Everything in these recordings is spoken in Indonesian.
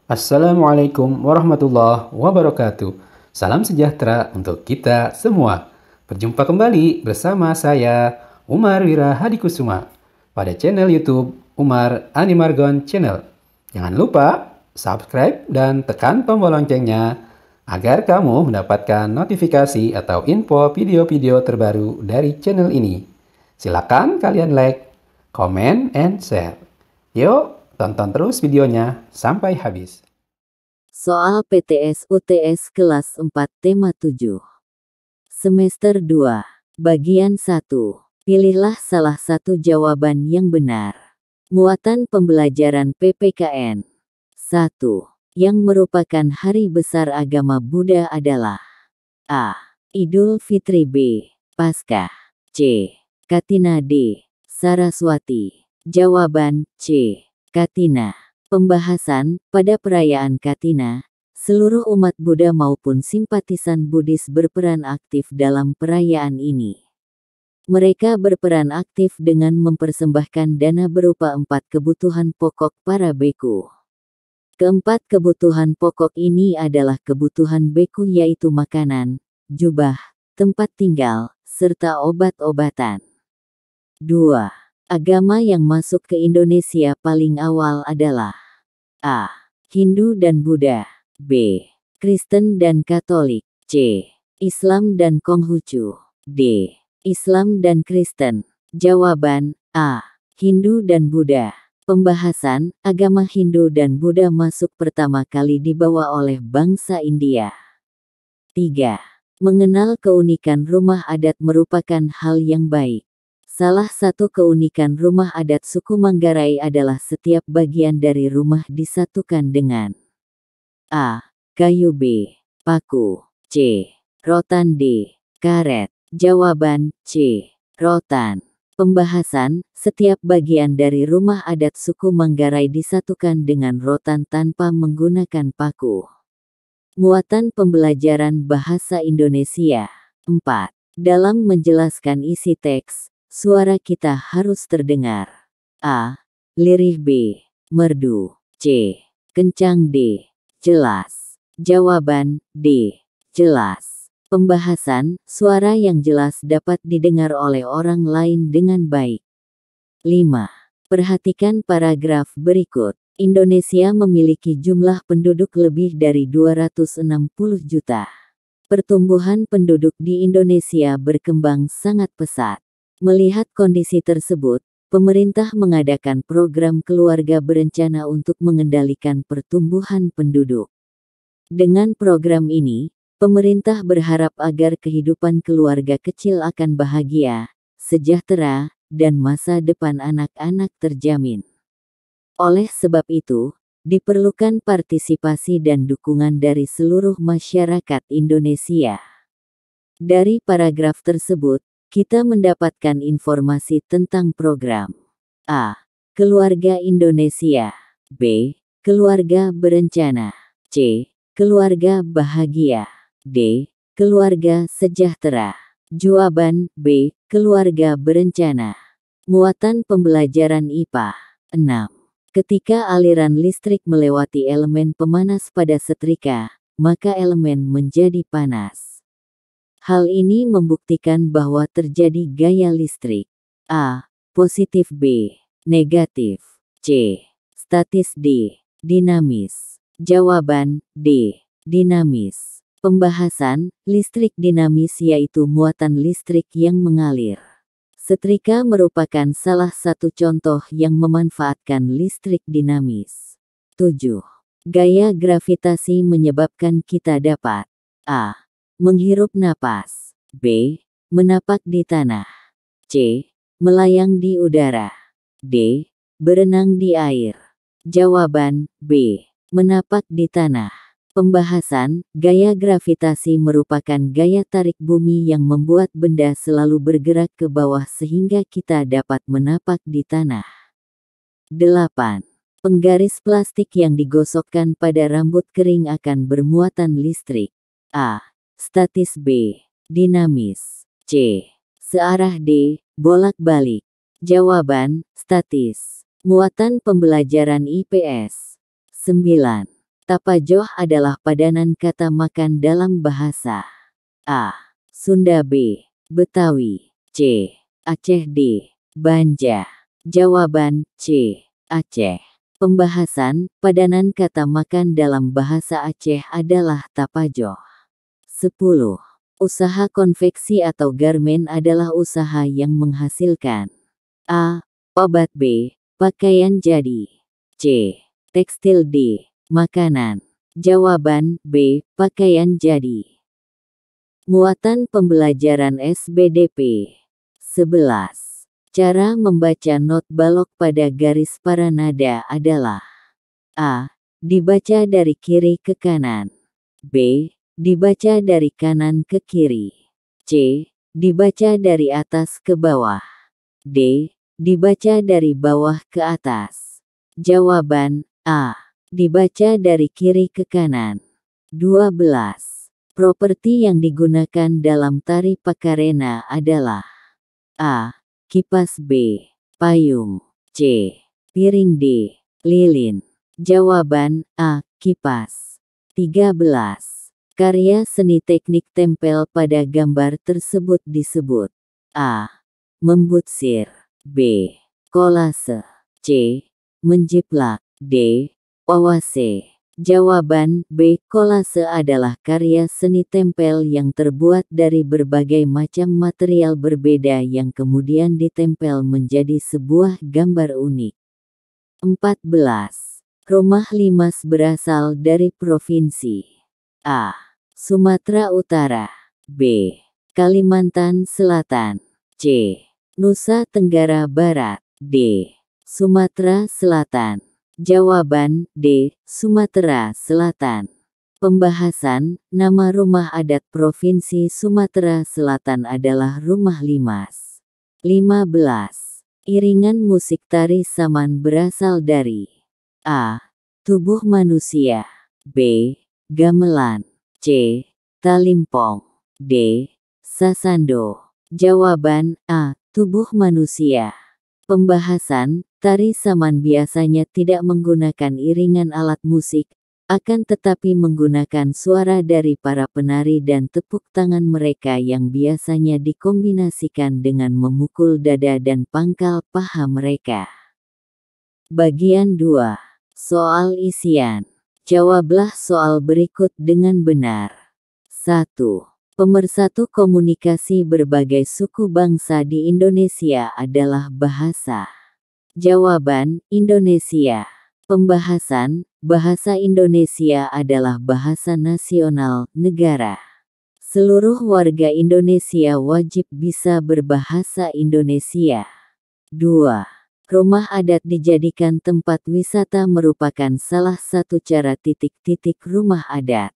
Assalamualaikum warahmatullahi wabarakatuh. Salam sejahtera untuk kita semua. Berjumpa kembali bersama saya, Umar Wira Hadikusuma, pada channel YouTube Umar Animargon Channel. Jangan lupa subscribe dan tekan tombol loncengnya agar kamu mendapatkan notifikasi atau info video-video terbaru dari channel ini. Silakan kalian like, comment, and share. Yuk, tonton terus videonya sampai habis. Soal PTS UTS kelas 4 tema 7. Semester 2. Bagian 1. Pilihlah salah satu jawaban yang benar. Muatan pembelajaran PPKN. 1. Yang merupakan hari besar agama Buddha adalah A. Idul Fitri. B. Paskah. C. Katina. D. Saraswati. Jawaban C. Katina. Pembahasan, pada perayaan Katina, seluruh umat Buddha maupun simpatisan Buddhis berperan aktif dalam perayaan ini. Mereka berperan aktif dengan mempersembahkan dana berupa 4 kebutuhan pokok para beku. Keempat kebutuhan pokok ini adalah kebutuhan beku yaitu makanan, jubah, tempat tinggal, serta obat-obatan. 2. Agama yang masuk ke Indonesia paling awal adalah A. Hindu dan Buddha. B. Kristen dan Katolik. C. Islam dan Konghucu. D. Islam dan Kristen. Jawaban A. Hindu dan Buddha. Pembahasan, agama Hindu dan Buddha masuk pertama kali dibawa oleh bangsa India. 3. Mengenal keunikan rumah adat merupakan hal yang baik. Salah satu keunikan rumah adat suku Manggarai adalah setiap bagian dari rumah disatukan dengan A. Kayu. B. Paku. C. Rotan. D. Karet. Jawaban C. Rotan. Pembahasan, setiap bagian dari rumah adat suku Manggarai disatukan dengan rotan tanpa menggunakan paku. Muatan pembelajaran bahasa Indonesia. 4. Dalam menjelaskan isi teks, suara kita harus terdengar. A. Lirih. B. Merdu. C. Kencang. D. Jelas. Jawaban D. Jelas. Pembahasan, suara yang jelas dapat didengar oleh orang lain dengan baik. 5. Perhatikan paragraf berikut. Indonesia memiliki jumlah penduduk lebih dari 260 juta. Pertumbuhan penduduk di Indonesia berkembang sangat pesat. Melihat kondisi tersebut, pemerintah mengadakan program keluarga berencana untuk mengendalikan pertumbuhan penduduk. Dengan program ini, pemerintah berharap agar kehidupan keluarga kecil akan bahagia, sejahtera, dan masa depan anak-anak terjamin. Oleh sebab itu, diperlukan partisipasi dan dukungan dari seluruh masyarakat Indonesia. Dari paragraf tersebut, kita mendapatkan informasi tentang program A. Keluarga Indonesia. B. Keluarga berencana. C. Keluarga bahagia. D. Keluarga sejahtera. Jawaban B. Keluarga berencana. Muatan pembelajaran IPA. 6. Ketika aliran listrik melewati elemen pemanas pada setrika, maka elemen menjadi panas. Hal ini membuktikan bahwa terjadi gaya listrik. A. Positif. B. Negatif. C. Statis. D. Dinamis. Jawaban D. Dinamis. Pembahasan, listrik dinamis yaitu muatan listrik yang mengalir. Setrika merupakan salah satu contoh yang memanfaatkan listrik dinamis. 7. Gaya gravitasi menyebabkan kita dapat A. Menghirup napas. B. Menapak di tanah. C. Melayang di udara. D. Berenang di air. Jawaban B. Menapak di tanah. Pembahasan, gaya gravitasi merupakan gaya tarik bumi yang membuat benda selalu bergerak ke bawah sehingga kita dapat menapak di tanah. 8. Penggaris plastik yang digosokkan pada rambut kering akan bermuatan listrik. A. Statis. B. Dinamis. C. Searah. D. Bolak-balik. Jawaban, statis. Muatan pembelajaran IPS. 9. Tapajoh adalah padanan kata makan dalam bahasa A. Sunda, B. Betawi, C. Aceh, D. Banja. Jawaban C. Aceh. Pembahasan, padanan kata makan dalam bahasa Aceh adalah tapajoh. 10. Usaha konveksi atau garmen adalah usaha yang menghasilkan A. Obat, B. Pakaian jadi, C. Tekstil, D. Makanan. Jawaban B. Pakaian jadi. Muatan pembelajaran SBDP 11. Cara membaca not balok pada garis paranada adalah A. Dibaca dari kiri ke kanan, B. Dibaca dari kanan ke kiri, C. Dibaca dari atas ke bawah, D. Dibaca dari bawah ke atas. Jawaban A. Dibaca dari kiri ke kanan. 12. Properti yang digunakan dalam tari Pakarena adalah A. Kipas, B. Payung, C. Piring, D. Lilin. Jawaban A. Kipas. 13. Karya seni teknik tempel pada gambar tersebut disebut A. Membutsir, B. Kolase, C. Menjiplak, D. Wawase. Jawaban B. Kolase adalah karya seni tempel yang terbuat dari berbagai macam material berbeda yang kemudian ditempel menjadi sebuah gambar unik. 14. Rumah limas berasal dari provinsi A. Sumatera Utara, B. Kalimantan Selatan, C. Nusa Tenggara Barat, D. Sumatera Selatan. Jawaban D. Sumatera Selatan. Pembahasan, nama rumah adat Provinsi Sumatera Selatan adalah Rumah Limas. 15. Iringan musik tari saman berasal dari A. Tubuh manusia, B. Gamelan, C. Talimpong, D. Sasando. Jawaban A. Tubuh manusia. Pembahasan, tari saman biasanya tidak menggunakan iringan alat musik, akan tetapi menggunakan suara dari para penari dan tepuk tangan mereka yang biasanya dikombinasikan dengan memukul dada dan pangkal paha mereka. Bagian 2. Soal isian. Jawablah soal berikut dengan benar. 1. Pemersatu komunikasi berbagai suku bangsa di Indonesia adalah bahasa. Jawaban, Indonesia. Pembahasan, bahasa Indonesia adalah bahasa nasional negara. Seluruh warga Indonesia wajib bisa berbahasa Indonesia. 2. Rumah adat dijadikan tempat wisata merupakan salah satu cara titik-titik rumah adat.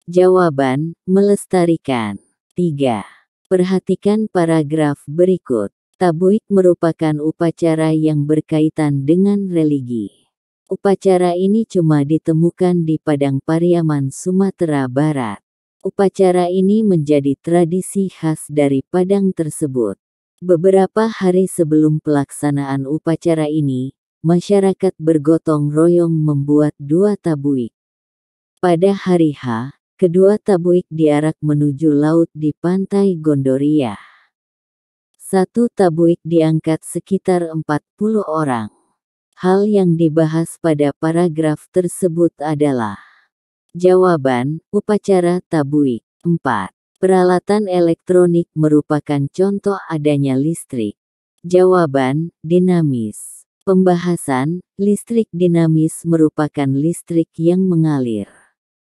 Jawaban, melestarikan. 3. Perhatikan paragraf berikut. Tabuik merupakan upacara yang berkaitan dengan religi. Upacara ini cuma ditemukan di Padang Pariaman, Sumatera Barat. Upacara ini menjadi tradisi khas dari Padang tersebut. Beberapa hari sebelum pelaksanaan upacara ini, masyarakat bergotong royong membuat 2 tabuik. Pada hari H, kedua tabuik diarak menuju laut di pantai Gondoria. 1 tabuik diangkat sekitar 40 orang. Hal yang dibahas pada paragraf tersebut adalah jawaban, upacara tabuik. 4. Peralatan elektronik merupakan contoh adanya listrik. Jawaban, dinamis. Pembahasan, listrik dinamis merupakan listrik yang mengalir.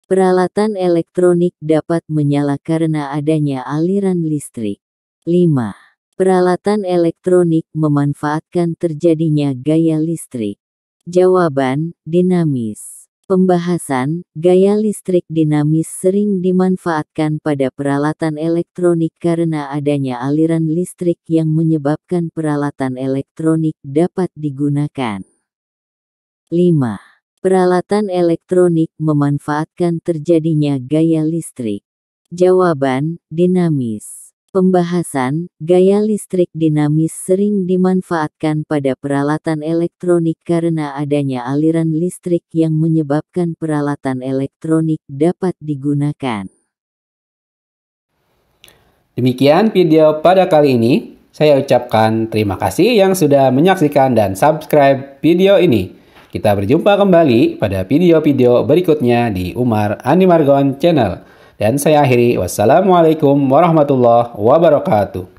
Peralatan elektronik dapat menyala karena adanya aliran listrik. 5. Peralatan elektronik memanfaatkan terjadinya gaya listrik. Jawaban, dinamis. Pembahasan, gaya listrik dinamis sering dimanfaatkan pada peralatan elektronik karena adanya aliran listrik yang menyebabkan peralatan elektronik dapat digunakan. 5. Peralatan elektronik memanfaatkan terjadinya gaya listrik. Jawaban, dinamis. Pembahasan, gaya listrik dinamis sering dimanfaatkan pada peralatan elektronik karena adanya aliran listrik yang menyebabkan peralatan elektronik dapat digunakan. Demikian video pada kali ini. Saya ucapkan terima kasih yang sudah menyaksikan dan subscribe video ini. Kita berjumpa kembali pada video-video berikutnya di Umar Animargon Channel. Dan saya akhiri, wassalamualaikum warahmatullahi wabarakatuh.